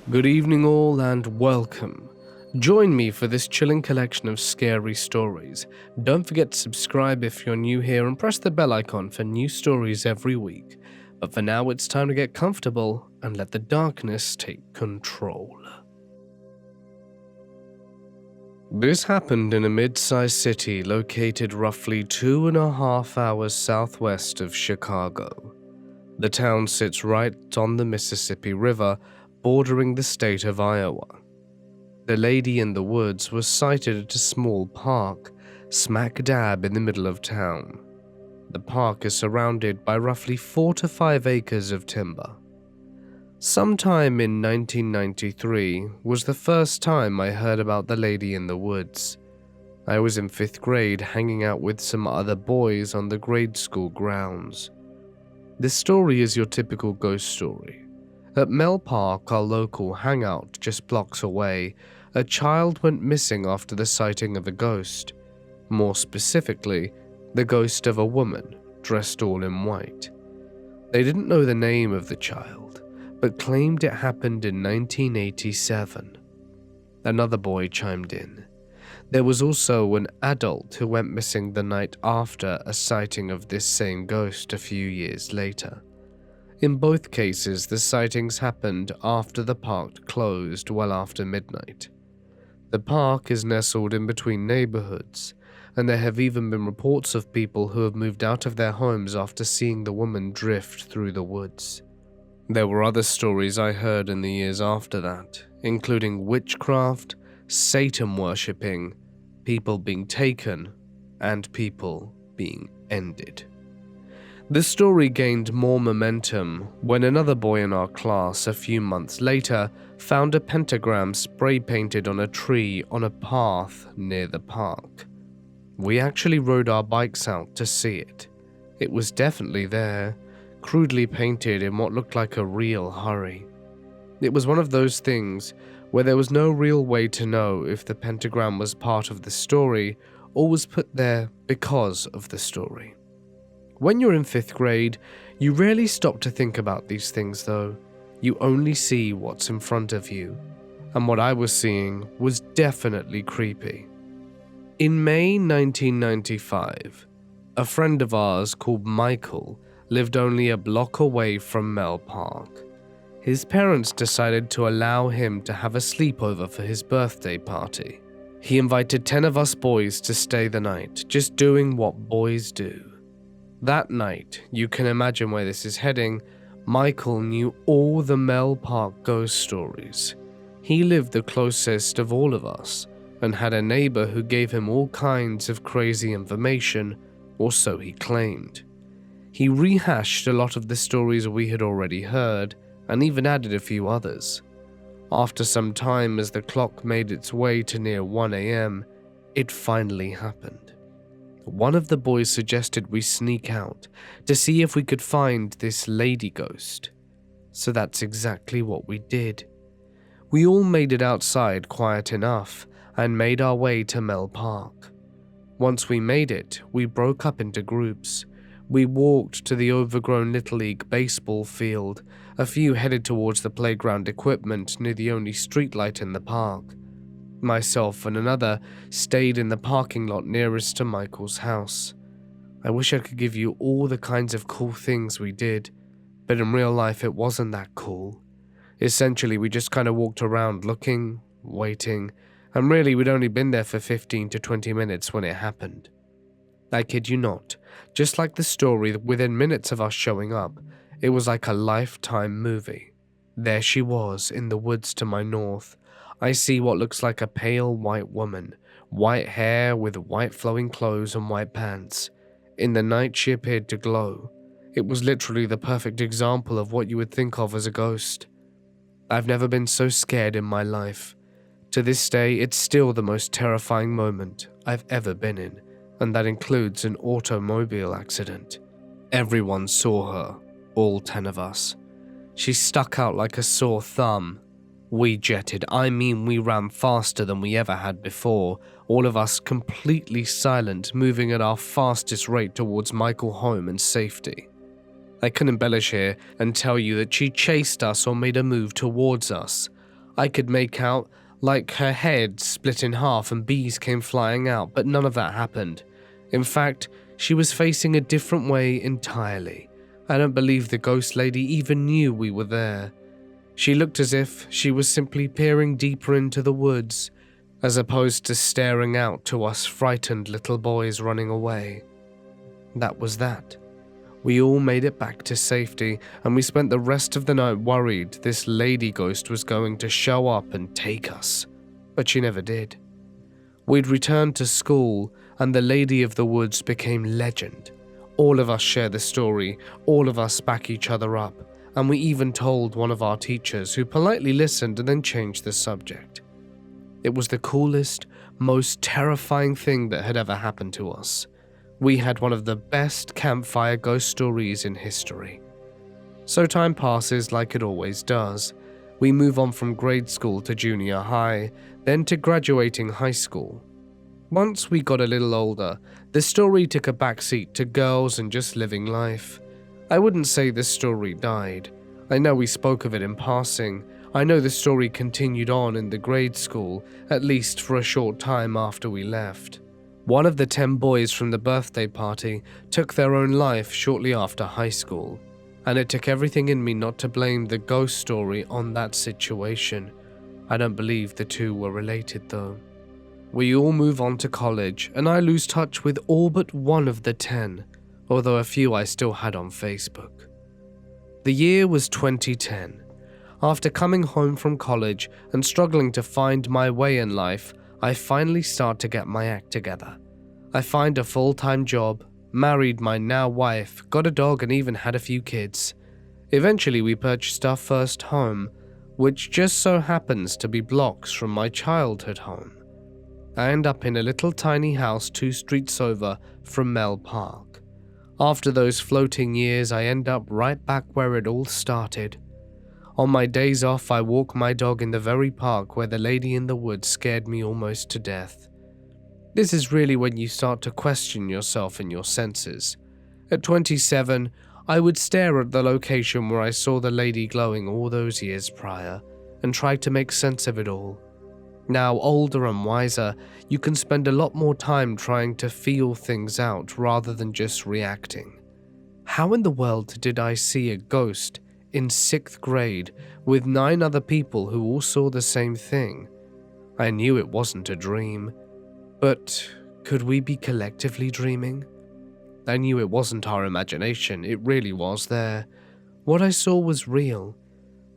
Good evening all and welcome. Join me for this chilling collection of scary stories. Don't forget to subscribe if you're new here and press the bell icon for new stories every week. But for now it's time to get comfortable and let the darkness take control. This happened in a mid-sized city located roughly 2.5 hours southwest of Chicago. The town sits right on the Mississippi River, bordering the state of Iowa. The lady in the woods was sighted at a small park, smack dab in the middle of town. The park is surrounded by roughly 4 to 5 acres of timber. Sometime in 1993 was the first time I heard about the lady in the woods. I was in 5th grade hanging out with some other boys on the grade school grounds. This story is your typical ghost story. At Mel Park, our local hangout just blocks away, a child went missing after the sighting of a ghost. More specifically, the ghost of a woman dressed all in white. They didn't know the name of the child, but claimed it happened in 1987. Another boy chimed in. There was also an adult who went missing the night after a sighting of this same ghost a few years later. In both cases, the sightings happened after the park closed well after midnight. The park is nestled in between neighborhoods, and there have even been reports of people who have moved out of their homes after seeing the woman drift through the woods. There were other stories I heard in the years after that, including witchcraft, Satan worshipping, people being taken, and people being ended. The story gained more momentum when another boy in our class a few months later found a pentagram spray painted on a tree on a path near the park. We actually rode our bikes out to see it. It was definitely there, crudely painted in what looked like a real hurry. It was one of those things where there was no real way to know if the pentagram was part of the story or was put there because of the story. When you're in 5th grade, you rarely stop to think about these things though. You only see what's in front of you, and what I was seeing was definitely creepy. In May 1995, a friend of ours called Michael lived only a block away from Mel Park. His parents decided to allow him to have a sleepover for his birthday party. He invited 10 of us boys to stay the night, just doing what boys do. That night, you can imagine where this is heading, Michael knew all the Mel Park ghost stories. He lived the closest of all of us, and had a neighbor who gave him all kinds of crazy information, or so he claimed. He rehashed a lot of the stories we had already heard, and even added a few others. After some time, as the clock made its way to near 1 a.m., it finally happened. One of the boys suggested we sneak out to see if we could find this lady ghost. So that's exactly what we did. We all made it outside quiet enough and made our way to Mel Park. Once we made it, we broke up into groups. We walked to the overgrown Little League baseball field. A few headed towards the playground equipment near the only streetlight in the park. Myself and another stayed in the parking lot nearest to Michael's house. I wish I could give you all the kinds of cool things we did, but in real life it wasn't that cool. Essentially, we just kind of walked around looking, waiting, and really we'd only been there for 15 to 20 minutes when it happened. I kid you not, just like the story, within minutes of us showing up, it was like a lifetime movie. There she was in the woods to my north. I see what looks like a pale white woman, white hair with white flowing clothes and white pants. In the night she appeared to glow. It was literally the perfect example of what you would think of as a ghost. I've never been so scared in my life. To this day, it's still the most terrifying moment I've ever been in, and that includes an automobile accident. Everyone saw her, all 10 of us. She stuck out like a sore thumb. We jetted, we ran faster than we ever had before, all of us completely silent, moving at our fastest rate towards Michael home and safety. I can embellish here and tell you that she chased us or made a move towards us. I could make out like her head split in half and bees came flying out, but none of that happened. In fact, she was facing a different way entirely. I don't believe the ghost lady even knew we were there. She looked as if she was simply peering deeper into the woods, as opposed to staring out to us frightened little boys running away. That was that. We all made it back to safety, and we spent the rest of the night worried this lady ghost was going to show up and take us. But she never did. We'd returned to school, and the Lady of the Woods became legend. All of us share the story, all of us back each other up, and we even told one of our teachers, who politely listened and then changed the subject. It was the coolest, most terrifying thing that had ever happened to us. We had one of the best campfire ghost stories in history. So time passes like it always does. We move on from grade school to junior high, then to graduating high school. Once we got a little older, the story took a backseat to girls and just living life. I wouldn't say the story died. I know we spoke of it in passing. I know the story continued on in the grade school, at least for a short time after we left. One of the 10 boys from the birthday party took their own life shortly after high school, and it took everything in me not to blame the ghost story on that situation. I don't believe the two were related though. We all move on to college, and I lose touch with all but one of the 10, although a few I still had on Facebook. The year was 2010. After coming home from college and struggling to find my way in life, I finally start to get my act together. I find a full-time job, married my now wife, got a dog and even had a few kids. Eventually we purchased our first home, which just so happens to be blocks from my childhood home. I end up in a little tiny house 2 streets over from Mel Park. After those floating years, I end up right back where it all started. On my days off, I walk my dog in the very park where the lady in the woods scared me almost to death. This is really when you start to question yourself and your senses. At 27, I would stare at the location where I saw the lady glowing all those years prior and try to make sense of it all. Now, older and wiser, you can spend a lot more time trying to feel things out rather than just reacting. How in the world did I see a ghost in 6th grade with 9 other people who all saw the same thing? I knew it wasn't a dream, but could we be collectively dreaming? I knew it wasn't our imagination, it really was there. What I saw was real,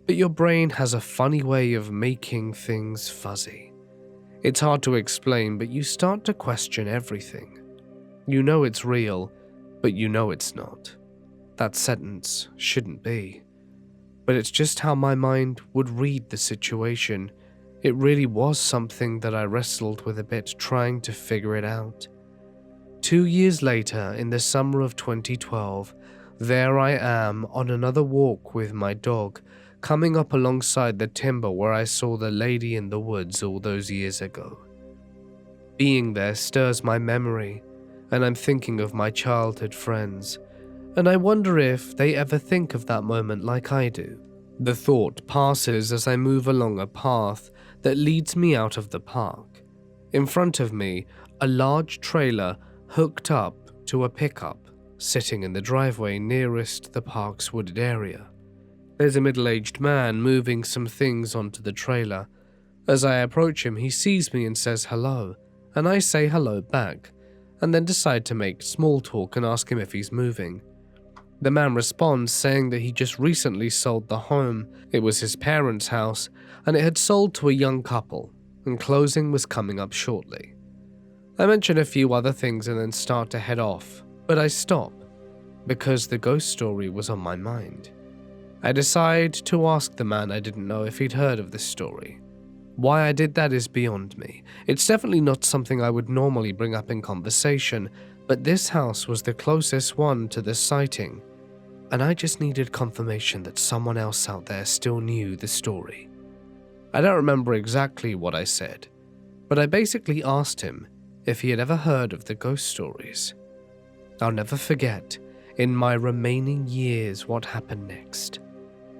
but your brain has a funny way of making things fuzzy. It's hard to explain, but you start to question everything. You know it's real, but you know it's not. That sentence shouldn't be. But it's just how my mind would read the situation. It really was something that I wrestled with a bit, trying to figure it out. 2 years later, in the summer of 2012, there I am on another walk with my dog, coming up alongside the timber where I saw the lady in the woods all those years ago. Being there stirs my memory, and I'm thinking of my childhood friends, and I wonder if they ever think of that moment like I do. The thought passes as I move along a path that leads me out of the park. In front of me, a large trailer hooked up to a pickup, sitting in the driveway nearest the park's wooded area. There's a middle-aged man moving some things onto the trailer. As I approach him, he sees me and says hello, and I say hello back, and then decide to make small talk and ask him if he's moving. The man responds saying that he just recently sold the home. It was his parents' house, and it had sold to a young couple, and closing was coming up shortly. I mention a few other things and then start to head off, but I stop, because the ghost story was on my mind. I decide to ask the man I didn't know if he'd heard of this story. Why I did that is beyond me. It's definitely not something I would normally bring up in conversation, but this house was the closest one to the sighting, and I just needed confirmation that someone else out there still knew the story. I don't remember exactly what I said, but I basically asked him if he had ever heard of the ghost stories. I'll never forget, in my remaining years, what happened next.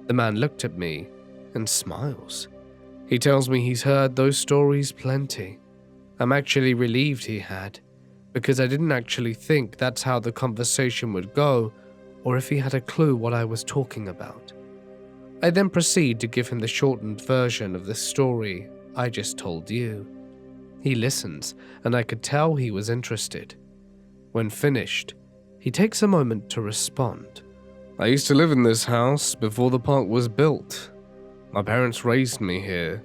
The man looked at me and smiles. He tells me he's heard those stories plenty. I'm actually relieved he had, because I didn't actually think that's how the conversation would go, or if he had a clue what I was talking about. I then proceed to give him the shortened version of the story I just told you. He listens, and I could tell he was interested. When finished, he takes a moment to respond. I used to live in this house before the park was built. My parents raised me here.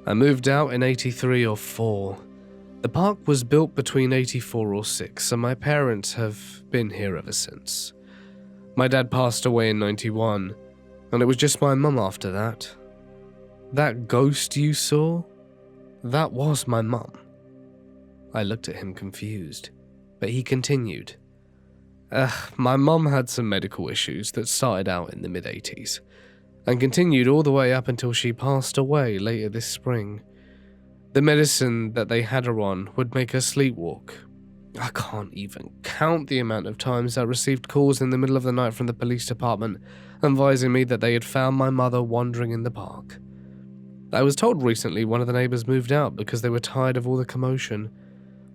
I moved out in 83 or 4. The park was built between 84 or 6, and my parents have been here ever since. My dad passed away in 91, and it was just my mum after that. That ghost you saw? That was my mum. I looked at him confused, but he continued. My mum had some medical issues that started out in the mid-80s, and continued all the way up until she passed away later this spring. The medicine that they had her on would make her sleepwalk. I can't even count the amount of times I received calls in the middle of the night from the police department advising me that they had found my mother wandering in the park. I was told recently one of the neighbors moved out because they were tired of all the commotion.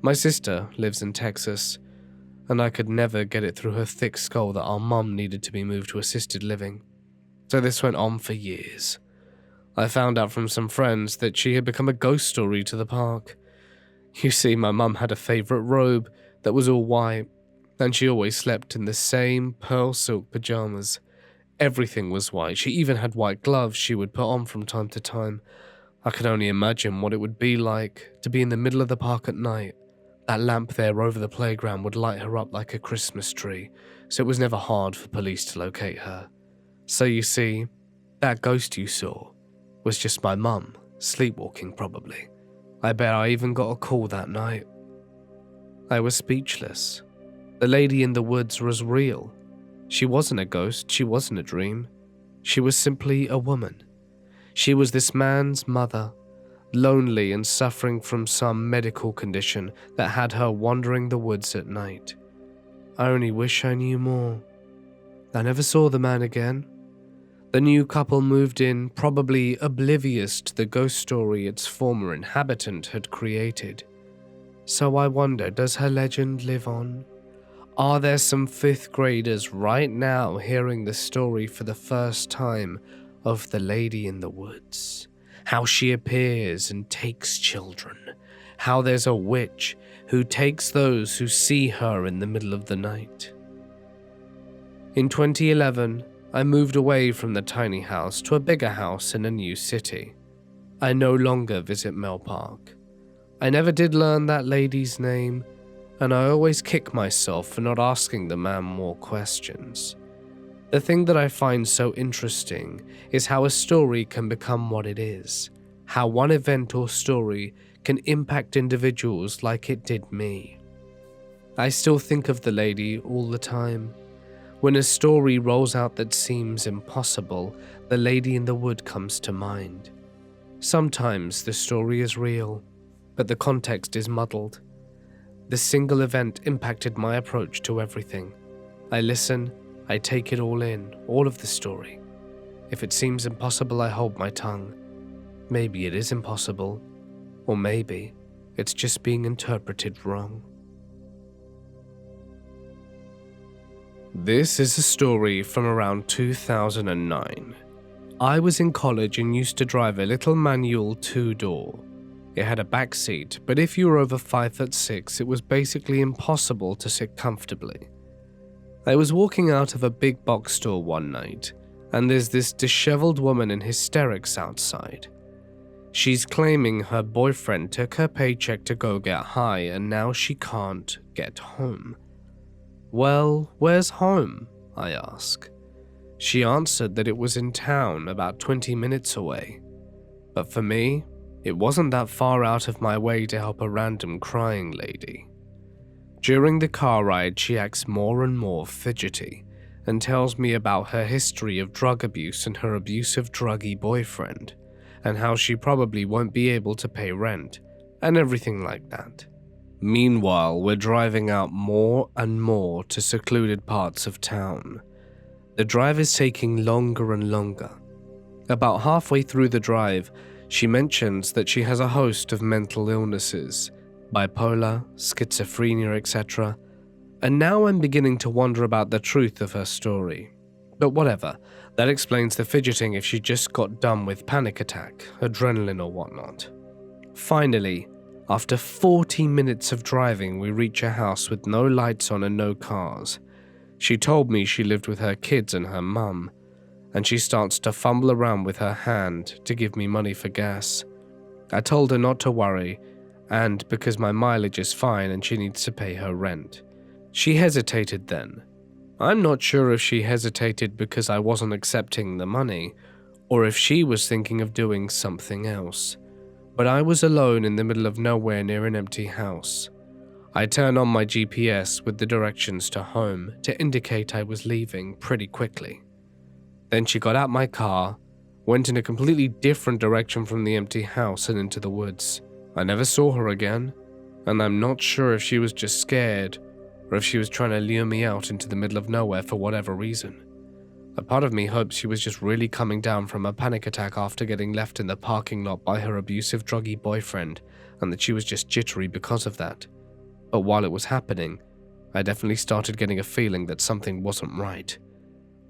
My sister lives in Texas, and I could never get it through her thick skull that our mum needed to be moved to assisted living. So this went on for years. I found out from some friends that she had become a ghost story to the park. You see, my mum had a favourite robe that was all white, and she always slept in the same pearl silk pyjamas. Everything was white. She even had white gloves she would put on from time to time. I could only imagine what it would be like to be in the middle of the park at night. That lamp there over the playground would light her up like a Christmas tree, so it was never hard for police to locate her. So you see, that ghost you saw was just my mum, sleepwalking probably. I bet I even got a call that night. I was speechless. The lady in the woods was real. She wasn't a ghost, she wasn't a dream. She was simply a woman. She was this man's mother, lonely and suffering from some medical condition that had her wandering the woods at night. I only wish I knew more. I never saw the man again. The new couple moved in, probably oblivious to the ghost story its former inhabitant had created. So I wonder, does her legend live on? Are there some 5th graders right now hearing the story for the first time of the lady in the woods? How she appears and takes children. How there's a witch who takes those who see her in the middle of the night. In 2011, I moved away from the tiny house to a bigger house in a new city. I no longer visit Mel Park. I never did learn that lady's name, and I always kick myself for not asking the man more questions. The thing that I find so interesting is how a story can become what it is, how one event or story can impact individuals like it did me. I still think of the lady all the time. When a story rolls out that seems impossible, the lady in the wood comes to mind. Sometimes the story is real, but the context is muddled. The single event impacted my approach to everything. I listen, I take it all in, all of the story. If it seems impossible, I hold my tongue. Maybe it is impossible, or maybe it's just being interpreted wrong. This is a story from around 2009. I was in college and used to drive a little manual 2-door. It had a back seat, but if you were over 5'6", it was basically impossible to sit comfortably. I was walking out of a big box store one night, and there's this disheveled woman in hysterics outside. She's claiming her boyfriend took her paycheck to go get high and now she can't get home. Well, where's home? I ask. She answered that it was in town, about 20 minutes away. But for me, it wasn't that far out of my way to help a random crying lady. During the car ride, she acts more and more fidgety and tells me about her history of drug abuse and her abusive druggy boyfriend, and how she probably won't be able to pay rent, and everything like that. Meanwhile, we're driving out more and more to secluded parts of town. The drive is taking longer and longer. About halfway through the drive, She mentions that she has a host of mental illnesses, bipolar, schizophrenia, etc., and now I'm beginning to wonder about the truth of her story. But whatever, that explains the fidgeting if she just got done with panic attack, adrenaline or whatnot. Finally, after 40 minutes of driving, we reach a house with no lights on and no cars. She told me she lived with her kids and her mum, and she starts to fumble around with her hand to give me money for gas. I told her not to worry, and because my mileage is fine and she needs to pay her rent. She hesitated then. I'm not sure if she hesitated because I wasn't accepting the money, or if she was thinking of doing something else. But I was alone in the middle of nowhere near an empty house. I turned on my GPS with the directions to home to indicate I was leaving pretty quickly. Then she got out my car, went in a completely different direction from the empty house and into the woods. I never saw her again, and I'm not sure if she was just scared or if she was trying to lure me out into the middle of nowhere for whatever reason. A part of me hopes she was just really coming down from a panic attack after getting left in the parking lot by her abusive druggy boyfriend, and that she was just jittery because of that. But while it was happening, I definitely started getting a feeling that something wasn't right.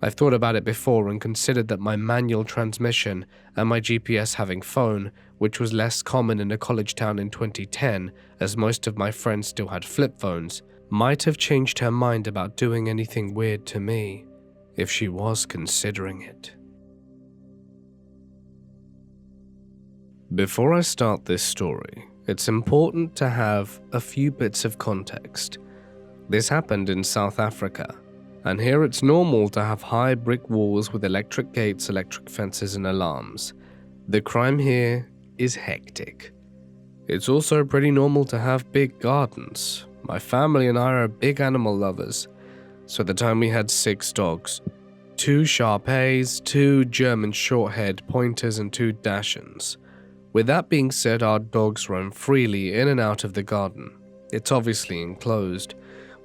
I've thought about it before and considered that my manual transmission and my GPS having phone, which was less common in a college town in 2010 as most of my friends still had flip phones, might have changed her mind about doing anything weird to me, if she was considering it. Before I start this story, it's important to have a few bits of context. This happened in South Africa, and here it's normal to have high brick walls with electric gates, electric fences, and alarms. The crime here is hectic. It's also pretty normal to have big gardens. My family and I are big animal lovers, so at the time we had 6 dogs, 2 Shar-Peis, 2 German Shorthair Pointers, and 2 Dachshunds. With that being said, our dogs roam freely in and out of the garden. It's obviously enclosed.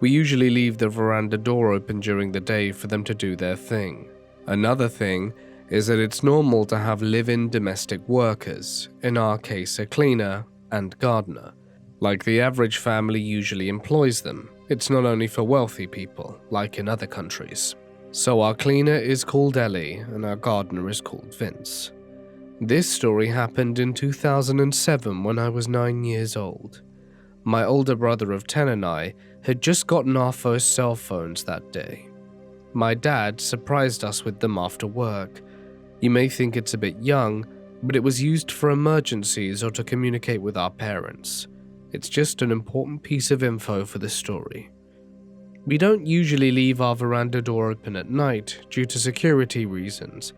We usually leave the veranda door open during the day for them to do their thing. Another thing is that it's normal to have live-in domestic workers, in our case a cleaner and gardener. Like the average family usually employs them. It's not only for wealthy people, like in other countries. So our cleaner is called Ellie, and our gardener is called Vince. This story happened in 2007 when I was 9 years old. My older brother of 10 and I had just gotten our first cell phones that day. My dad surprised us with them after work. You may think it's a bit young, but it was used for emergencies or to communicate with our parents. It's just an important piece of info for the story. We don't usually leave our veranda door open at night due to security reasons,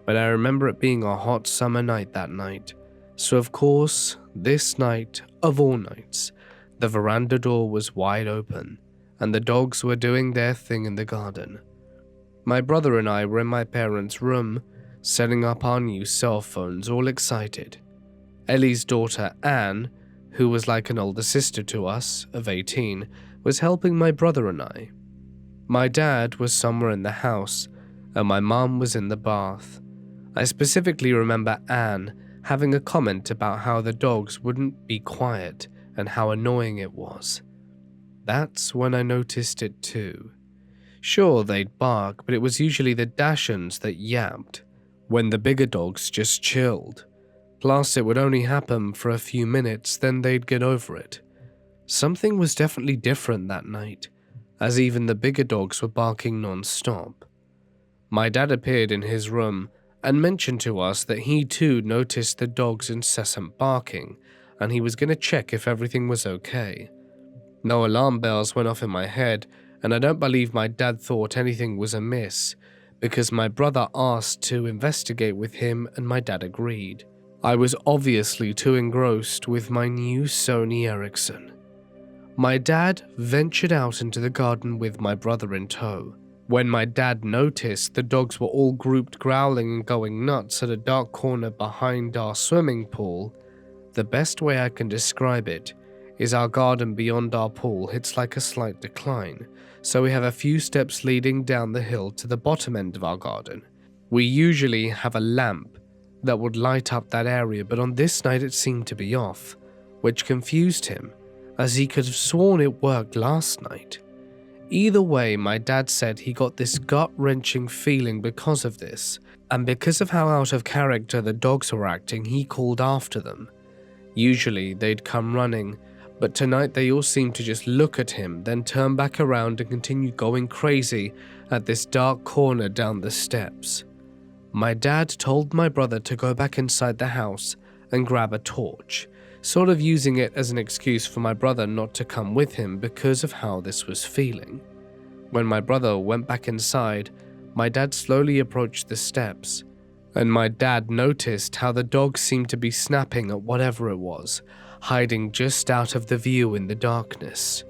but I remember it being a hot summer night that night. So of course, this night, of all nights, the veranda door was wide open, and the dogs were doing their thing in the garden. My brother and I were in my parents' room, setting up our new cell phones, all excited. Ellie's daughter, Anne, who was like an older sister to us, of 18, was helping my brother and I. My dad was somewhere in the house, and my mum was in the bath. I specifically remember Anne having a comment about how the dogs wouldn't be quiet and how annoying it was. That's when I noticed it too. Sure, they'd bark, but it was usually the Dachshunds that yapped, when the bigger dogs just chilled. Plus, it would only happen for a few minutes, then they'd get over it. Something was definitely different that night, as even the bigger dogs were barking non-stop. My dad appeared in his room and mentioned to us that he too noticed the dog's incessant barking, and he was going to check if everything was okay. No alarm bells went off in my head, and I don't believe my dad thought anything was amiss, because my brother asked to investigate with him and my dad agreed. I was obviously too engrossed with my new Sony Ericsson. My dad ventured out into the garden with my brother in tow. When my dad noticed the dogs were all grouped growling and going nuts at a dark corner behind our swimming pool, the best way I can describe it is our garden beyond our pool hits like a slight decline, so we have a few steps leading down the hill to the bottom end of our garden. We usually have a lamp that would light up that area, but on this night it seemed to be off, which confused him, as he could have sworn it worked last night. Either way, my dad said he got this gut-wrenching feeling because of this, and because of how out of character the dogs were acting, he called after them. Usually they'd come running, but tonight they all seemed to just look at him, then turn back around and continue going crazy at this dark corner down the steps. My dad told my brother to go back inside the house and grab a torch, sort of using it as an excuse for my brother not to come with him because of how this was feeling. When my brother went back inside, my dad slowly approached the steps, and my dad noticed how the dog seemed to be snapping at whatever it was, hiding just out of the view in the darkness.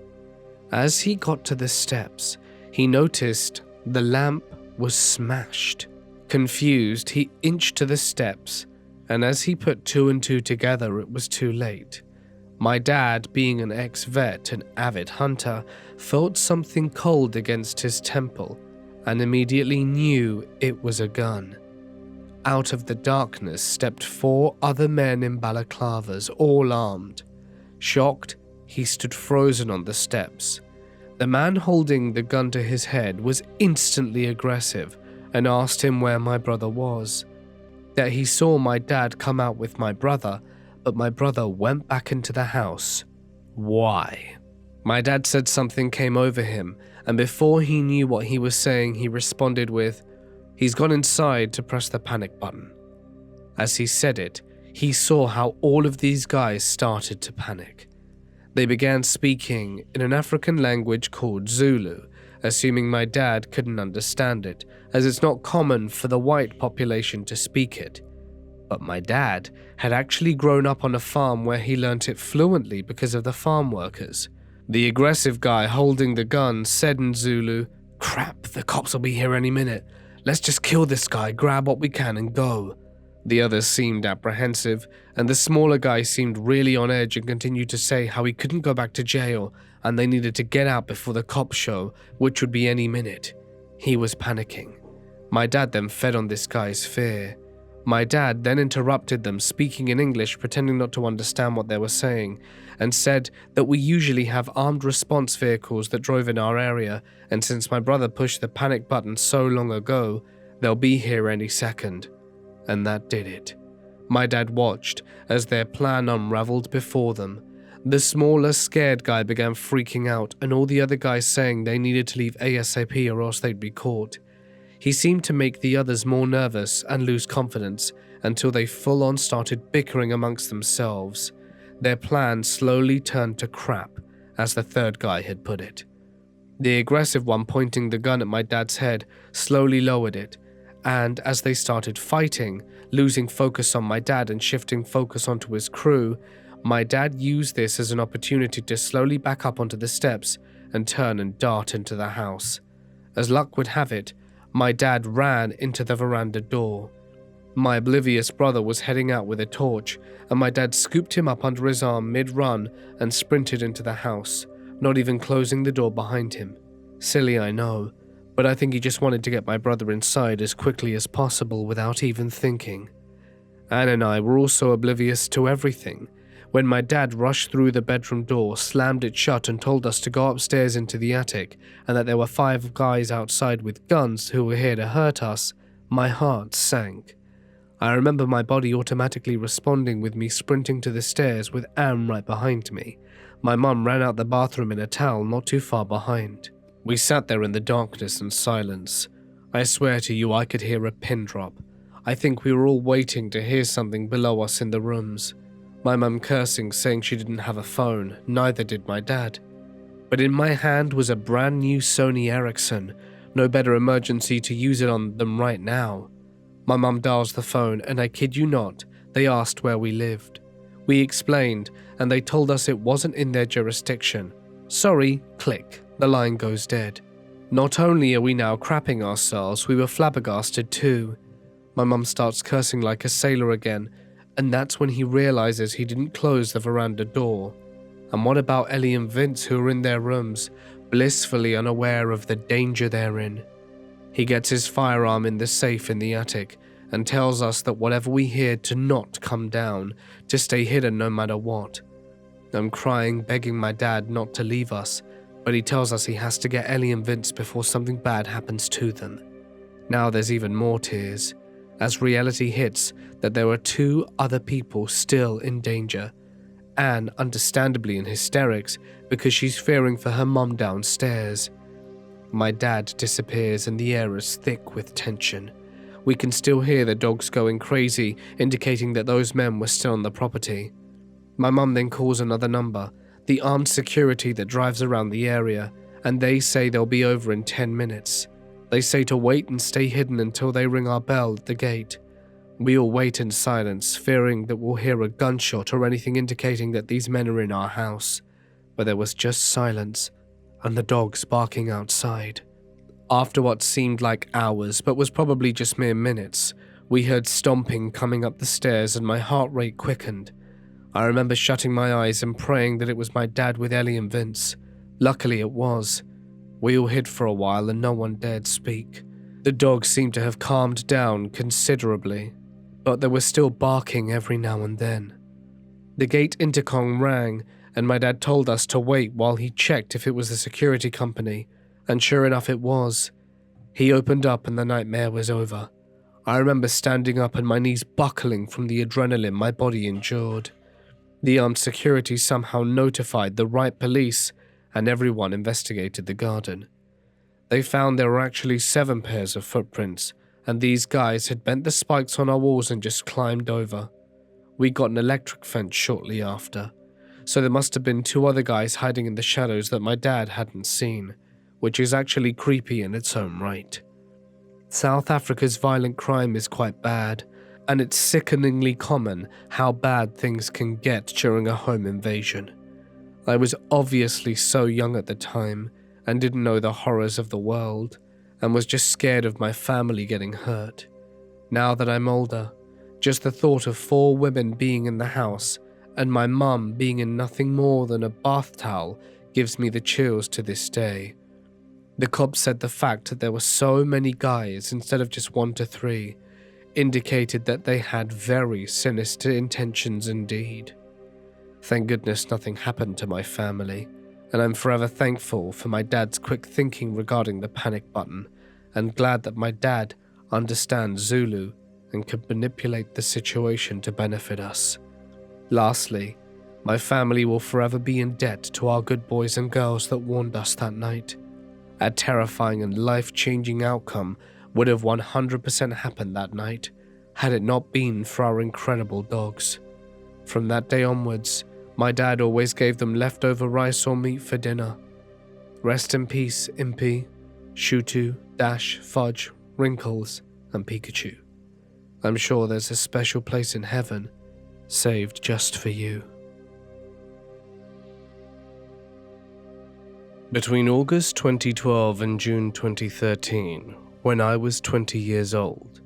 As he got to the steps, he noticed the lamp was smashed. Confused, he inched to the steps, and as he put two and two together, it was too late. My dad, being an ex-vet and avid hunter, felt something cold against his temple and immediately knew it was a gun. Out of the darkness stepped 4 other men in balaclavas, all armed. Shocked, he stood frozen on the steps. The man holding the gun to his head was instantly aggressive and asked him where my brother was. That he saw my dad come out with my brother, but my brother went back into the house. Why? My dad said something came over him, and before he knew what he was saying, he responded with, "He's gone inside to press the panic button." As he said it, he saw how all of these guys started to panic. They began speaking in an African language called Zulu, assuming my dad couldn't understand it, as it's not common for the white population to speak it. But my dad had actually grown up on a farm where he learnt it fluently because of the farm workers. The aggressive guy holding the gun said in Zulu, "Crap, the cops will be here any minute. Let's just kill this guy, grab what we can and go." The others seemed apprehensive, and the smaller guy seemed really on edge and continued to say how he couldn't go back to jail and they needed to get out before the cops show, which would be any minute. He was panicking. My dad then fed on this guy's fear. My dad then interrupted them, speaking in English, pretending not to understand what they were saying, and said that we usually have armed response vehicles that drove in our area, and since my brother pushed the panic button so long ago, they'll be here any second. And that did it. My dad watched as their plan unraveled before them. The smaller, scared guy began freaking out, and all the other guys saying they needed to leave ASAP or else they'd be caught. He seemed to make the others more nervous and lose confidence until they full-on started bickering amongst themselves. Their plan slowly turned to crap, as the third guy had put it. The aggressive one pointing the gun at my dad's head slowly lowered it, and as they started fighting, losing focus on my dad and shifting focus onto his crew, my dad used this as an opportunity to slowly back up onto the steps and turn and dart into the house. As luck would have it, my dad ran into the veranda door. My oblivious brother was heading out with a torch, and my dad scooped him up under his arm mid-run and sprinted into the house, not even closing the door behind him. Silly, I know, but I think he just wanted to get my brother inside as quickly as possible without even thinking. Anne and I were also oblivious to everything. When my dad rushed through the bedroom door, slammed it shut and told us to go upstairs into the attic and that there were 5 guys outside with guns who were here to hurt us, my heart sank. I remember my body automatically responding with me sprinting to the stairs with Anne right behind me. My mum ran out the bathroom in a towel not too far behind. We sat there in the darkness and silence. I swear to you I could hear a pin drop. I think we were all waiting to hear something below us in the rooms. My mum cursing, saying she didn't have a phone, neither did my dad. But in my hand was a brand new Sony Ericsson, no better emergency to use it on than right now. My mum dials the phone, and I kid you not, they asked where we lived. We explained, and they told us it wasn't in their jurisdiction. Sorry, click, the line goes dead. Not only are we now crapping ourselves, we were flabbergasted too. My mum starts cursing like a sailor again, and that's when he realizes he didn't close the veranda door. And what about Ellie and Vince, who are in their rooms, blissfully unaware of the danger they're in? He gets his firearm in the safe in the attic and tells us that whatever we hear to not come down, to stay hidden no matter what. I'm crying, begging my dad not to leave us, but he tells us he has to get Ellie and Vince before something bad happens to them. Now there's even more tears, as reality hits that there are 2 other people still in danger, Anne understandably in hysterics because she's fearing for her mum downstairs. My dad disappears and the air is thick with tension. We can still hear the dogs going crazy, indicating that those men were still on the property. My mum then calls another number, the armed security that drives around the area, and they say they'll be over in 10 minutes. They say to wait and stay hidden until they ring our bell at the gate. We all wait in silence, fearing that we'll hear a gunshot or anything indicating that these men are in our house. But there was just silence, and the dogs barking outside. After what seemed like hours, but was probably just mere minutes, we heard stomping coming up the stairs and my heart rate quickened. I remember shutting my eyes and praying that it was my dad with Ellie and Vince. Luckily it was. We all hid for a while and no one dared speak. The dogs seemed to have calmed down considerably, but they were still barking every now and then. The gate intercom rang and my dad told us to wait while he checked if it was the security company, and sure enough it was. He opened up and the nightmare was over. I remember standing up and my knees buckling from the adrenaline my body endured. The armed security somehow notified the right police and everyone investigated the garden. They found there were actually 7 pairs of footprints, and these guys had bent the spikes on our walls and just climbed over. We got an electric fence shortly after, so there must have been 2 other guys hiding in the shadows that my dad hadn't seen, which is actually creepy in its own right. South Africa's violent crime is quite bad, and it's sickeningly common how bad things can get during a home invasion. I was obviously so young at the time and didn't know the horrors of the world, and was just scared of my family getting hurt. Now that I'm older, just the thought of 4 women being in the house and my mum being in nothing more than a bath towel gives me the chills to this day. The cops said the fact that there were so many guys instead of just 1 to 3 indicated that they had very sinister intentions indeed. Thank goodness nothing happened to my family, and I'm forever thankful for my dad's quick thinking regarding the panic button, and glad that my dad understands Zulu and can manipulate the situation to benefit us. Lastly, my family will forever be in debt to our good boys and girls that warned us that night. A terrifying and life-changing outcome would have 100% happened that night, had it not been for our incredible dogs. From that day onwards, my dad always gave them leftover rice or meat for dinner. Rest in peace, Impy, Shutu, Dash, Fudge, Wrinkles, and Pikachu. I'm sure there's a special place in heaven, saved just for you. Between August 2012 and June 2013, when I was 20 years old,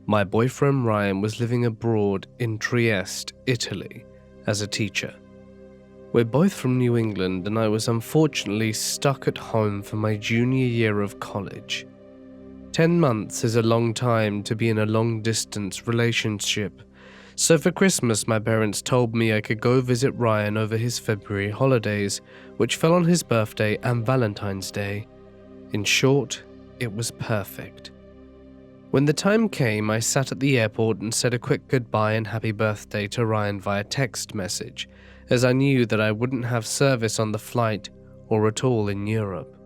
my boyfriend Ryan was living abroad in Trieste, Italy, as a teacher. We're both from New England and I was unfortunately stuck at home for my junior year of college. 10 months is a long time to be in a long-distance relationship, so for Christmas my parents told me I could go visit Ryan over his February holidays, which fell on his birthday and Valentine's Day. In short, it was perfect. When the time came, I sat at the airport and said a quick goodbye and happy birthday to Ryan via text message, as I knew that I wouldn't have service on the flight or at all in Europe.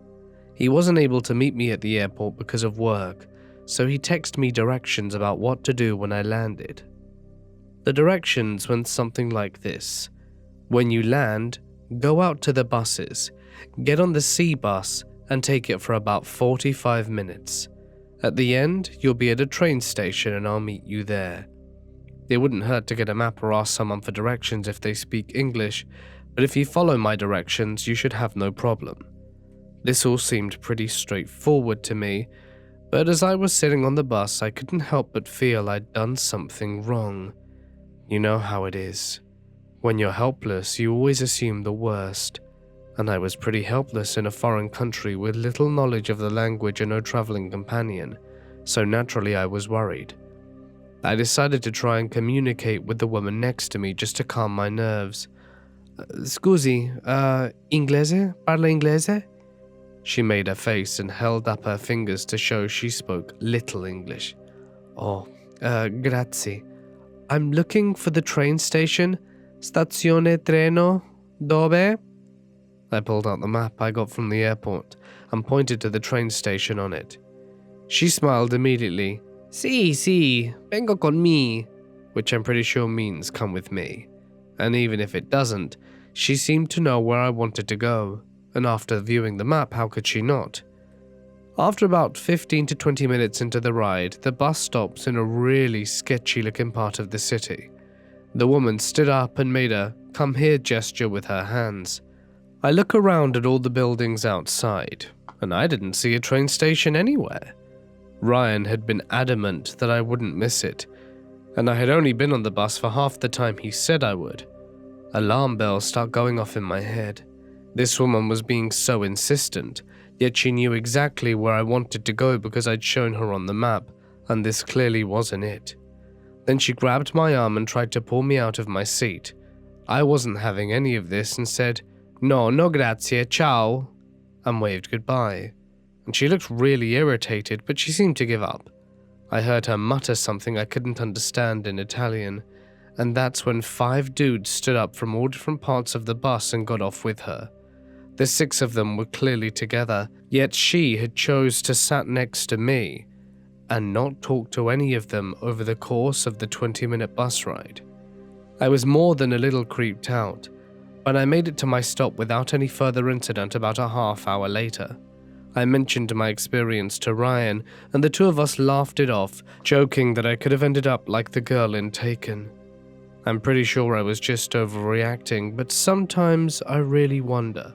He wasn't able to meet me at the airport because of work, so he texted me directions about what to do when I landed. The directions went something like this. When you land, go out to the buses, get on the C bus and take it for about 45 minutes. At the end, you'll be at a train station and I'll meet you there. It wouldn't hurt to get a map or ask someone for directions if they speak English, but if you follow my directions, you should have no problem. This all seemed pretty straightforward to me, but as I was sitting on the bus, I couldn't help but feel I'd done something wrong. You know how it is. When you're helpless, you always assume the worst, and I was pretty helpless in a foreign country with little knowledge of the language and no traveling companion, so naturally I was worried. I decided to try and communicate with the woman next to me just to calm my nerves. Scusi, inglese? Parla inglese? She made a face and held up her fingers to show she spoke little English. Oh, grazie. I'm looking for the train station. Stazione treno? Dove? I pulled out the map I got from the airport and pointed to the train station on it. She smiled immediately. Sì, vengo con me, which I'm pretty sure means come with me. And even if it doesn't, she seemed to know where I wanted to go, and after viewing the map, how could she not? After about 15 to 20 minutes into the ride, the bus stops in a really sketchy-looking part of the city. The woman stood up and made a "come here" gesture with her hands. I look around at all the buildings outside, and I didn't see a train station anywhere. Ryan had been adamant that I wouldn't miss it, and I had only been on the bus for half the time he said I would. Alarm bells start going off in my head. This woman was being so insistent, yet she knew exactly where I wanted to go because I'd shown her on the map, and this clearly wasn't it. Then she grabbed my arm and tried to pull me out of my seat. I wasn't having any of this and said, No grazie, ciao, and waved goodbye. And she looked really irritated, but she seemed to give up. I heard her mutter something I couldn't understand in Italian, and that's when 5 dudes stood up from all different parts of the bus and got off with her. The 6 of them were clearly together, yet she had chose to sat next to me and not talk to any of them over the course of the 20-minute bus ride. I was more than a little creeped out, but I made it to my stop without any further incident about a half hour later. I mentioned my experience to Ryan, and the two of us laughed it off, joking that I could have ended up like the girl in Taken. I'm pretty sure I was just overreacting, but sometimes I really wonder.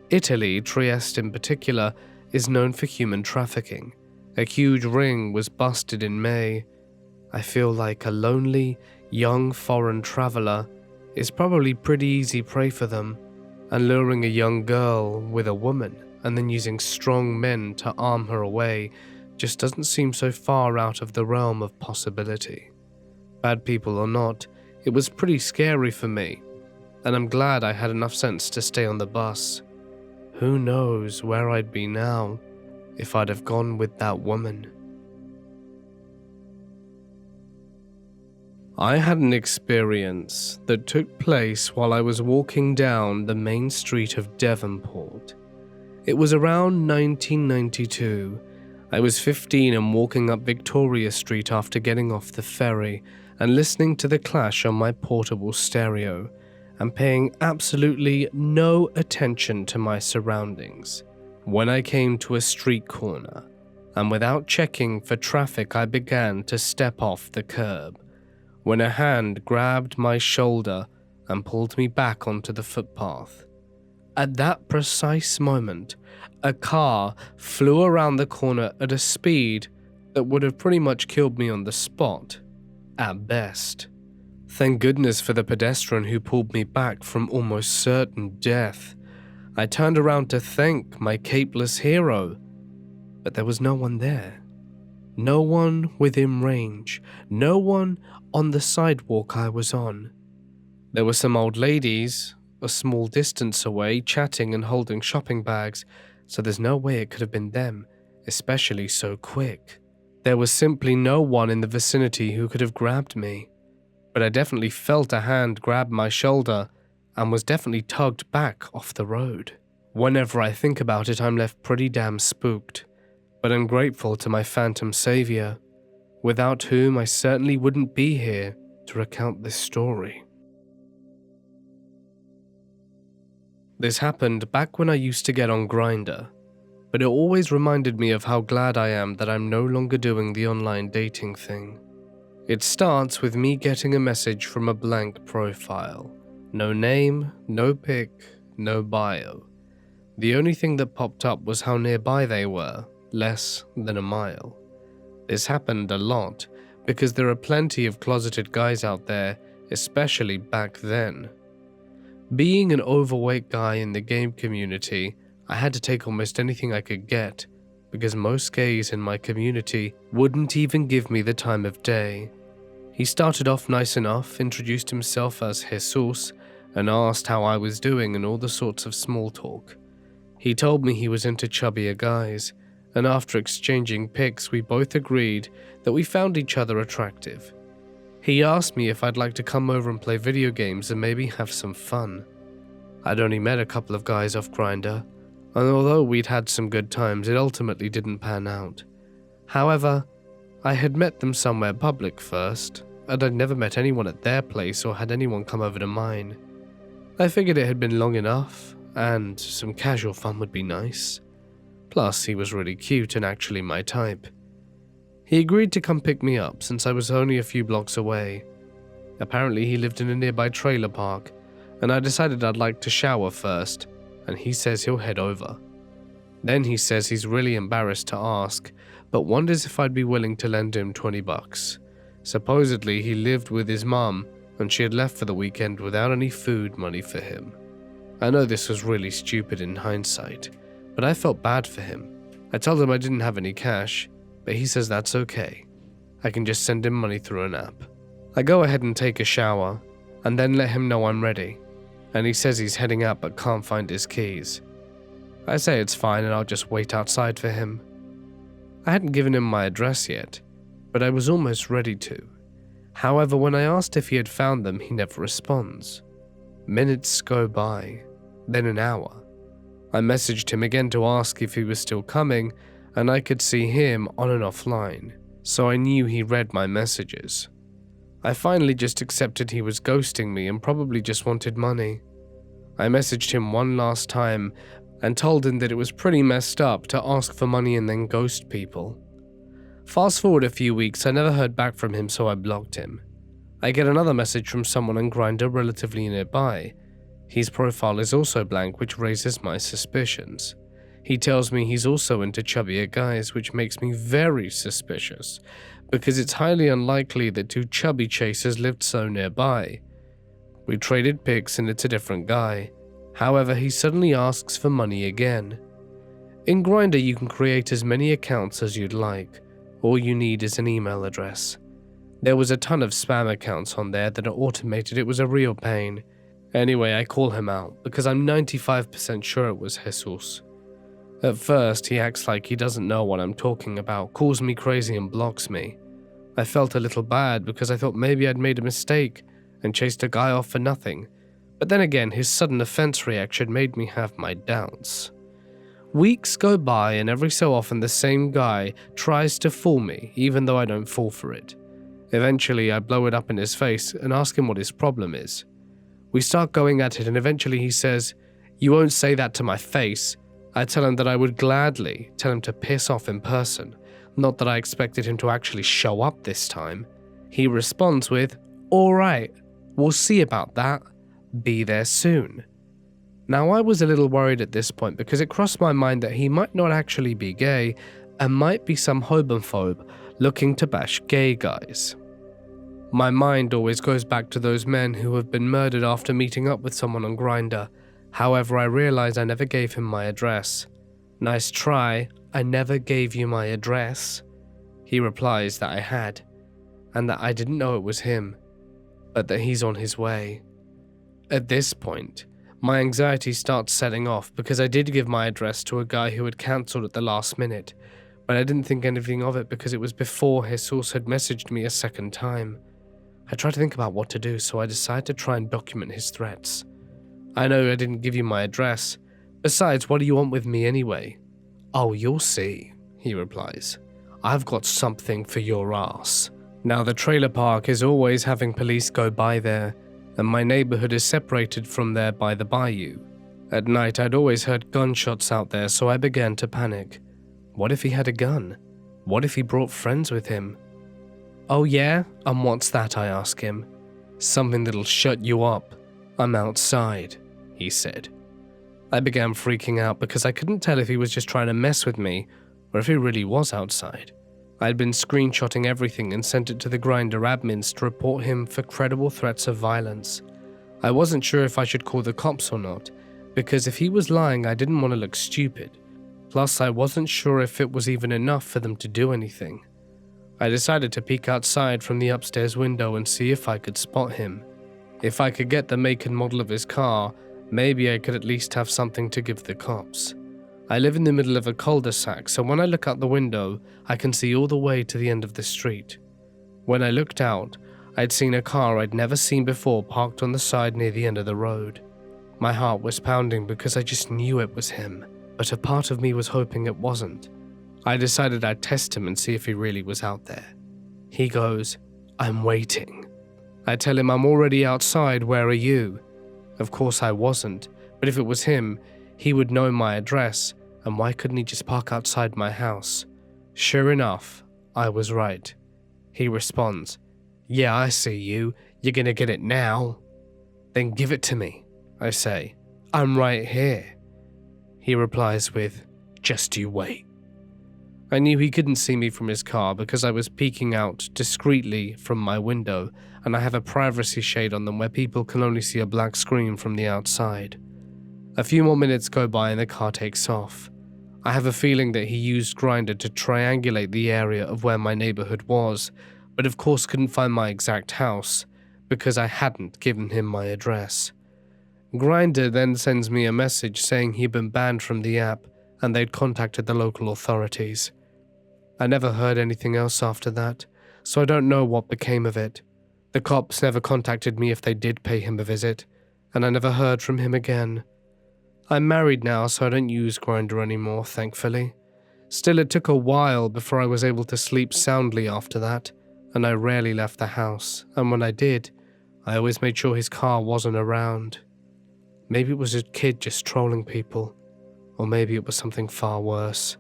Italy, Trieste in particular, is known for human trafficking. A huge ring was busted in May. I feel like a lonely, young foreign traveler is probably pretty easy prey for them, and luring a young girl with a woman and then using strong men to arm her away just doesn't seem so far out of the realm of possibility. Bad people or not, it was pretty scary for me, and I'm glad I had enough sense to stay on the bus. Who knows where I'd be now if I'd have gone with that woman. I had an experience that took place while I was walking down the main street of Devonport. It was around 1992. I was 15 and walking up Victoria Street after getting off the ferry and listening to The Clash on my portable stereo and paying absolutely no attention to my surroundings. When I came to a street corner, and without checking for traffic, I began to step off the curb, when a hand grabbed my shoulder and pulled me back onto the footpath. At that precise moment, a car flew around the corner at a speed that would have pretty much killed me on the spot, at best. Thank goodness for the pedestrian who pulled me back from almost certain death. I turned around to thank my capeless hero, but there was no one there. No one within range, no one on the sidewalk I was on. There were some old ladies a small distance away chatting and holding shopping bags, so there's no way it could have been them, especially so quick. There was simply no one in the vicinity who could have grabbed me, but I definitely felt a hand grab my shoulder and was definitely tugged back off the road. Whenever I think about it, I'm left pretty damn spooked, but I'm grateful to my phantom savior, without whom I certainly wouldn't be here to recount this story. This happened back when I used to get on Grindr, but it always reminded me of how glad I am that I'm no longer doing the online dating thing. It starts with me getting a message from a blank profile. No name, no pic, no bio. The only thing that popped up was how nearby they were, less than a mile. This happened a lot, because there are plenty of closeted guys out there, especially back then. Being an overweight guy in the game community, I had to take almost anything I could get, because most gays in my community wouldn't even give me the time of day. He started off nice enough, introduced himself as Jesus, and asked how I was doing and all the sorts of small talk. He told me he was into chubbier guys, and after exchanging pics we both agreed that we found each other attractive. He asked me if I'd like to come over and play video games and maybe have some fun. I'd only met a couple of guys off Grindr, and although we'd had some good times, it ultimately didn't pan out. However, I had met them somewhere public first, and I'd never met anyone at their place or had anyone come over to mine. I figured it had been long enough, and some casual fun would be nice. Plus, he was really cute and actually my type. He agreed to come pick me up since I was only a few blocks away. Apparently he lived in a nearby trailer park, and I decided I'd like to shower first, and he says he'll head over. Then he says he's really embarrassed to ask, but wonders if I'd be willing to lend him $20. Supposedly he lived with his mum, and she had left for the weekend without any food money for him. I know this was really stupid in hindsight, but I felt bad for him. I told him I didn't have any cash, but he says that's okay. I can just send him money through an app. I go ahead and take a shower, and then let him know I'm ready, and he says he's heading out but can't find his keys. I say it's fine and I'll just wait outside for him. I hadn't given him my address yet, but I was almost ready to. However, when I asked if he had found them, he never responds. Minutes go by, then an hour. I messaged him again to ask if he was still coming, and I could see him on and offline, so I knew he read my messages. I finally just accepted he was ghosting me and probably just wanted money. I messaged him one last time and told him that it was pretty messed up to ask for money and then ghost people. Fast forward a few weeks, I never heard back from him, so I blocked him. I get another message from someone on Grindr relatively nearby. His profile is also blank, which raises my suspicions. He tells me he's also into chubbier guys, which makes me very suspicious, because it's highly unlikely that two chubby chasers lived so nearby. We traded pics and it's a different guy. However, he suddenly asks for money again. In Grindr you can create as many accounts as you'd like. All you need is an email address. There was a ton of spam accounts on there that are automated. It was a real pain. Anyway, I call him out because I'm 95% sure it was Jesus. At first, he acts like he doesn't know what I'm talking about, calls me crazy and blocks me. I felt a little bad because I thought maybe I'd made a mistake and chased a guy off for nothing. But then again, his sudden offense reaction made me have my doubts. Weeks go by and every so often the same guy tries to fool me, even though I don't fall for it. Eventually, I blow it up in his face and ask him what his problem is. We start going at it and eventually he says, "You won't say that to my face." I tell him that I would gladly tell him to piss off in person, not that I expected him to actually show up this time. He responds with, "Alright, we'll see about that. Be there soon." Now I was a little worried at this point because it crossed my mind that he might not actually be gay and might be some homophobe looking to bash gay guys. My mind always goes back to those men who have been murdered after meeting up with someone on Grindr. However, I realize I never gave him my address. Nice try, I never gave you my address. He replies that I had, and that I didn't know it was him, but that he's on his way. At this point, my anxiety starts setting off because I did give my address to a guy who had cancelled at the last minute, but I didn't think anything of it because it was before Jesus had messaged me a second time. I tried to think about what to do, so I decided to try and document his threats. I know I didn't give you my address. Besides, what do you want with me anyway? "Oh, you'll see," he replies. "I've got something for your ass." Now, the trailer park is always having police go by there, and my neighborhood is separated from there by the bayou. At night, I'd always heard gunshots out there, so I began to panic. What if he had a gun? What if he brought friends with him? "Oh yeah? And what's that?" I ask him. "Something that'll shut you up. I'm outside," he said. I began freaking out because I couldn't tell if he was just trying to mess with me or if he really was outside. I'd been screenshotting everything and sent it to the Grindr admins to report him for credible threats of violence. I wasn't sure if I should call the cops or not, because if he was lying I didn't want to look stupid. Plus I wasn't sure if it was even enough for them to do anything. I decided to peek outside from the upstairs window and see if I could spot him. If I could get the make and model of his car, maybe I could at least have something to give the cops. I live in the middle of a cul-de-sac, so when I look out the window, I can see all the way to the end of the street. When I looked out, I'd seen a car I'd never seen before parked on the side near the end of the road. My heart was pounding because I just knew it was him, but a part of me was hoping it wasn't. I decided I'd test him and see if he really was out there. He goes, "I'm waiting." I tell him, "I'm already outside, where are you?" Of course I wasn't, but if it was him, he would know my address, and why couldn't he just park outside my house? Sure enough, I was right. He responds, "Yeah, I see you. You're gonna get it now." "Then give it to me," I say. "I'm right here." He replies with, "Just you wait." I knew he couldn't see me from his car because I was peeking out discreetly from my window, and I have a privacy shade on them where people can only see a black screen from the outside. A few more minutes go by and the car takes off. I have a feeling that he used Grindr to triangulate the area of where my neighborhood was, but of course couldn't find my exact house because I hadn't given him my address. Grindr then sends me a message saying he'd been banned from the app and they'd contacted the local authorities. I never heard anything else after that, so I don't know what became of it. The cops never contacted me if they did pay him a visit, and I never heard from him again. I'm married now, so I don't use Grindr anymore, thankfully. Still, it took a while before I was able to sleep soundly after that, and I rarely left the house, and when I did, I always made sure his car wasn't around. Maybe it was a kid just trolling people, or maybe it was something far worse.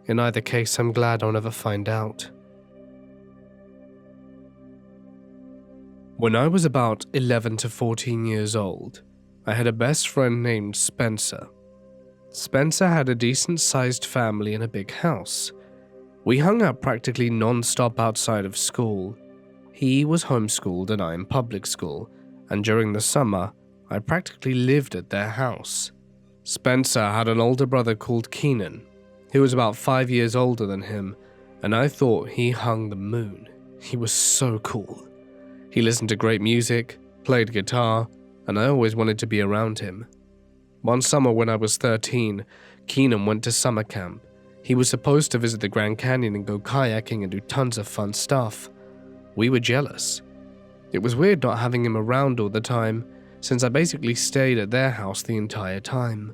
In either case, I'm glad I'll never find out. When I was about 11 to 14 years old, I had a best friend named Spencer. Spencer had a decent-sized family and a big house. We hung out practically non-stop outside of school. He was homeschooled and I in public school, and during the summer, I practically lived at their house. Spencer had an older brother called Keenan, who was about 5 years older than him, and I thought he hung the moon. He was so cool. He listened to great music, played guitar, and I always wanted to be around him. One summer when I was 13, Keenan went to summer camp. He was supposed to visit the Grand Canyon and go kayaking and do tons of fun stuff. We were jealous. It was weird not having him around all the time, since I basically stayed at their house the entire time.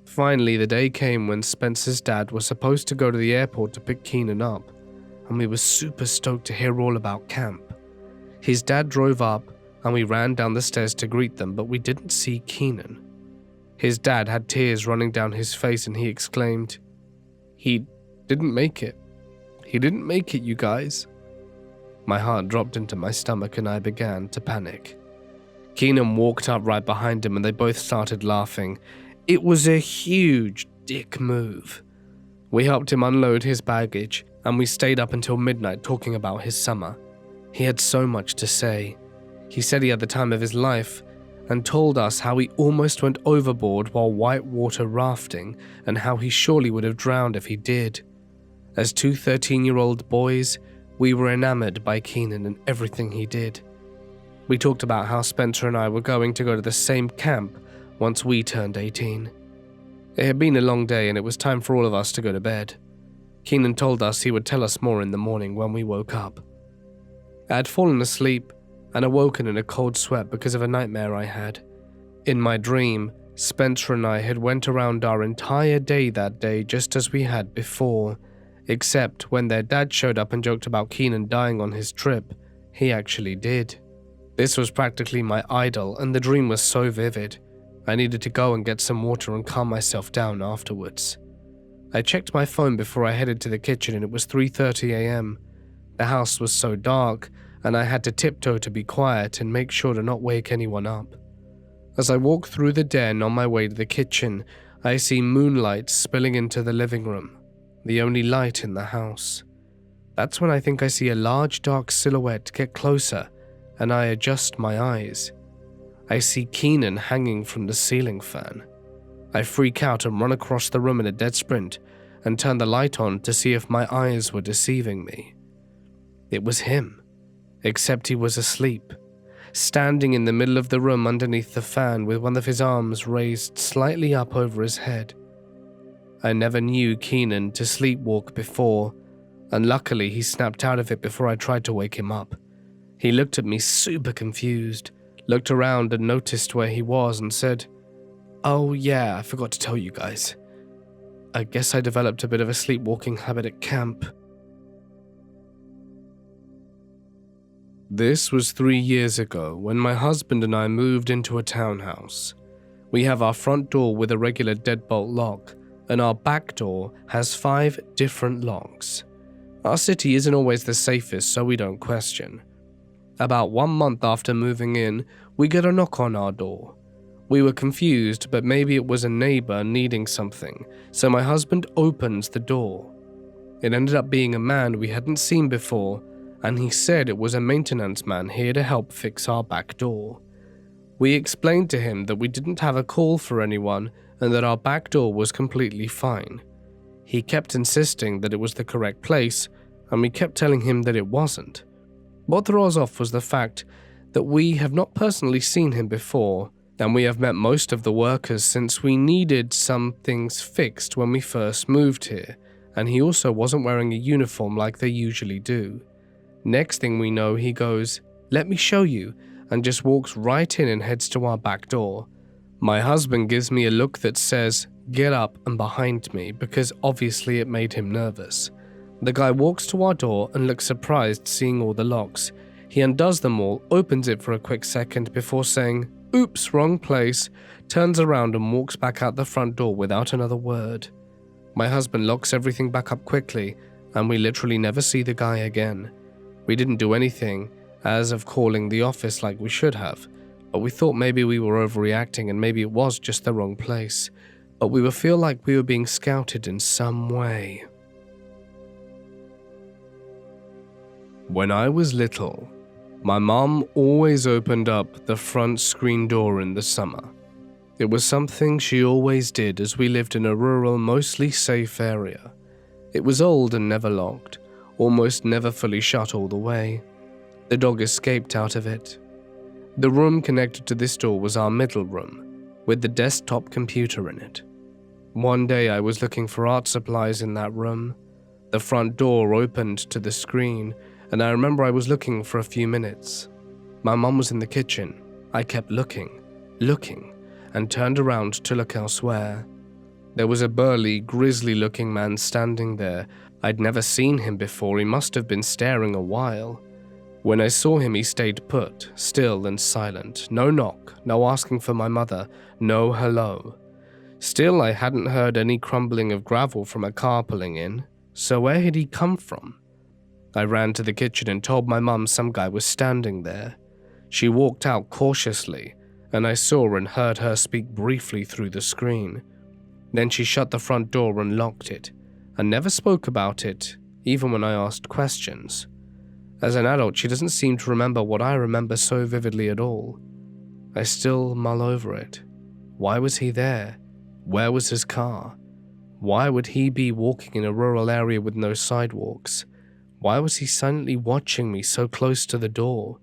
Finally, the day came when Spencer's dad was supposed to go to the airport to pick Keenan up, and we were super stoked to hear all about camp. His dad drove up, and we ran down the stairs to greet them, but we didn't see Keenan. His dad had tears running down his face, and he exclaimed, "He didn't make it. He didn't make it, you guys." My heart dropped into my stomach, and I began to panic. Keenan walked up right behind him, and they both started laughing. It was a huge dick move. We helped him unload his baggage, and we stayed up until midnight talking about his summer. He had so much to say. He said he had the time of his life, and told us how he almost went overboard while whitewater rafting, and how he surely would have drowned if he did. As two 13-year-old boys, we were enamored by Keenan and everything he did. We talked about how Spencer and I were going to go to the same camp once we turned 18. It had been a long day and it was time for all of us to go to bed. Keenan told us he would tell us more in the morning when we woke up. I had fallen asleep and awoken in a cold sweat because of a nightmare I had. In my dream, Spencer and I had went around our entire day that day just as we had before, except when their dad showed up and joked about Keenan dying on his trip, he actually did. This was practically my idol and the dream was so vivid. I needed to go and get some water and calm myself down afterwards. I checked my phone before I headed to the kitchen and it was 3:30 a.m. The house was so dark and I had to tiptoe to be quiet and make sure to not wake anyone up. As I walk through the den on my way to the kitchen, I see moonlight spilling into the living room, the only light in the house. That's when I think I see a large dark silhouette get closer and I adjust my eyes. I see Keenan hanging from the ceiling fan. I freak out and run across the room in a dead sprint and turn the light on to see if my eyes were deceiving me. It was him, except he was asleep, standing in the middle of the room underneath the fan with one of his arms raised slightly up over his head. I never knew Keenan to sleepwalk before, and luckily he snapped out of it before I tried to wake him up. He looked at me super confused, looked around and noticed where he was and said, "Oh yeah, I forgot to tell you guys. I guess I developed a bit of a sleepwalking habit at camp." This was 3 years ago when my husband and I moved into a townhouse. We have our front door with a regular deadbolt lock, and our back door has 5 different locks. Our city isn't always the safest, so we don't question. About 1 month after moving in, we get a knock on our door. We were confused, but maybe it was a neighbor needing something, so my husband opens the door. It ended up being a man we hadn't seen before, and he said it was a maintenance man here to help fix our back door. We explained to him that we didn't have a call for anyone and that our back door was completely fine. He kept insisting that it was the correct place, and we kept telling him that it wasn't. What threw us off was the fact that we have not personally seen him before, and we have met most of the workers since we needed some things fixed when we first moved here, and he also wasn't wearing a uniform like they usually do. Next thing we know, he goes, "Let me show you," and just walks right in and heads to our back door. My husband gives me a look that says, "Get up and behind me," because obviously it made him nervous. The guy walks to our door and looks surprised seeing all the locks. He undoes them all, opens it for a quick second before saying, "Oops, wrong place," turns around and walks back out the front door without another word. My husband locks everything back up quickly, and we literally never see the guy again. We didn't do anything, as of calling the office like we should have, but we thought maybe we were overreacting and maybe it was just the wrong place. But we would feel like we were being scouted in some way. When I was little, my mom always opened up the front screen door in the summer. It was something she always did as we lived in a rural, mostly safe area. It was old and never locked, almost never fully shut all the way. The dog escaped out of it. The room connected to this door was our middle room, with the desktop computer in it. One day I was looking for art supplies in that room. The front door opened to the screen, and I remember I was looking for a few minutes. My mom was in the kitchen. I kept looking, and turned around to look elsewhere. There was a burly, grisly-looking man standing there. I'd never seen him before. He must have been staring a while. When I saw him, he stayed put, still and silent. No knock, no asking for my mother, no hello. Still, I hadn't heard any crumbling of gravel from a car pulling in, so where had he come from? I ran to the kitchen and told my mum some guy was standing there. She walked out cautiously, and I saw and heard her speak briefly through the screen. Then she shut the front door and locked it, and never spoke about it, even when I asked questions. As an adult, she doesn't seem to remember what I remember so vividly at all. I still mull over it. Why was he there? Where was his car? Why would he be walking in a rural area with no sidewalks? Why was he silently watching me so close to the door?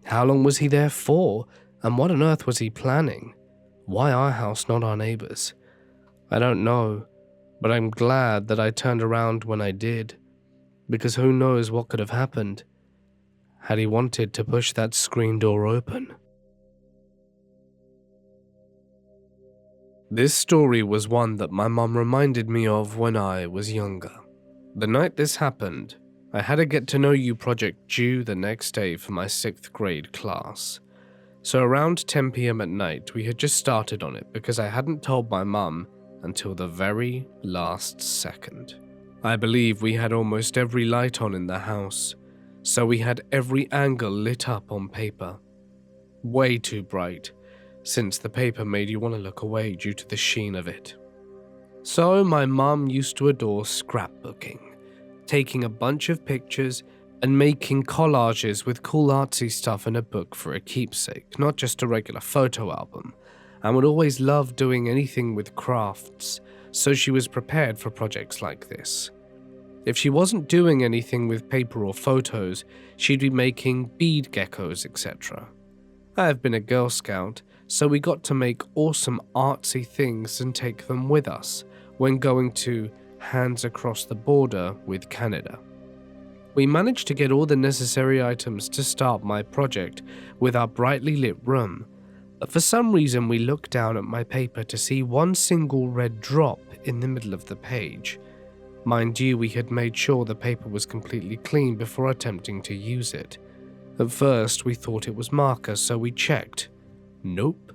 How long was he there for? And what on earth was he planning? Why our house, not our neighbors? I don't know, but I'm glad that I turned around when I did, because who knows what could have happened had he wanted to push that screen door open. This story was one that my mom reminded me of when I was younger. The night this happened, I had a get-to-know-you project due the next day for my 6th grade class. So around 10 p.m. at night, we had just started on it because I hadn't told my mum until the very last second. I believe we had almost every light on in the house, so we had every angle lit up on paper. Way too bright, since the paper made you want to look away due to the sheen of it. So my mum used to adore scrapbooking, taking a bunch of pictures and making collages with cool artsy stuff in a book for a keepsake, not just a regular photo album, and would always love doing anything with crafts, so she was prepared for projects like this. If she wasn't doing anything with paper or photos, she'd be making bead geckos, etc. I have been a Girl Scout, so we got to make awesome artsy things and take them with us when going to Hands Across the Border with Canada. We managed to get all the necessary items to start my project with our brightly lit room, but for some reason we looked down at my paper to see one single red drop in the middle of the page. Mind you, we had made sure the paper was completely clean before attempting to use it. At first, we thought it was markers, so we checked. Nope.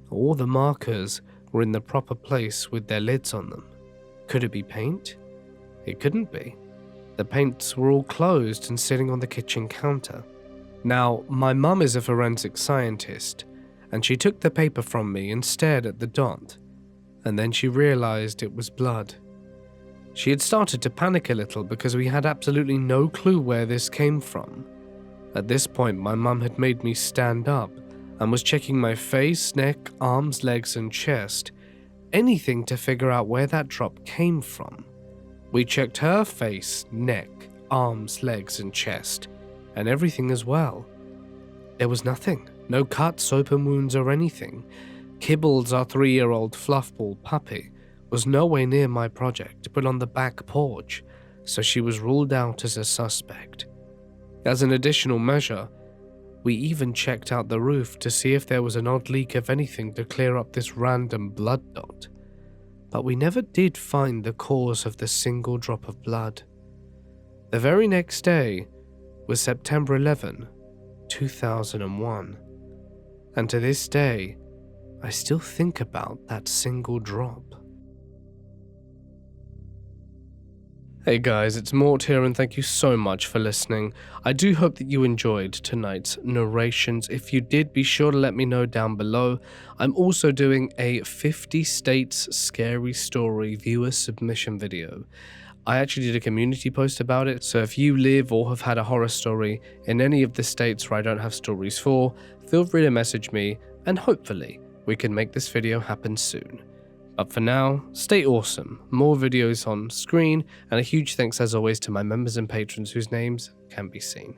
All the markers were in the proper place with their lids on them. Could it be paint? It couldn't be. The paints were all closed and sitting on the kitchen counter. Now, my mum is a forensic scientist, and she took the paper from me and stared at the dot, and then she realized it was blood. She had started to panic a little because we had absolutely no clue where this came from. At this point, my mum had made me stand up and was checking my face, neck, arms, legs, and chest, anything to figure out where that drop came from. We checked her face, neck, arms, legs, and chest, and everything as well. There was nothing, no cuts, open wounds, or anything. Kibbles, our 3-year-old fluffball puppy, was nowhere near my project, but on the back porch, so she was ruled out as a suspect. As an additional measure, we even checked out the roof to see if there was an odd leak of anything to clear up this random blood dot. But we never did find the cause of the single drop of blood. The very next day was September 11, 2001, and to this day, I still think about that single drop. Hey guys, it's Mort here and thank you so much for listening. I do hope that you enjoyed tonight's narrations. If you did, be sure to let me know down below. I'm also doing a 50 states scary story viewer submission video. I actually did a community post about it, so if you live or have had a horror story in any of the states where I don't have stories for, feel free to message me and hopefully we can make this video happen soon. But for now, stay awesome, more videos on screen, and a huge thanks as always to my members and patrons whose names can be seen.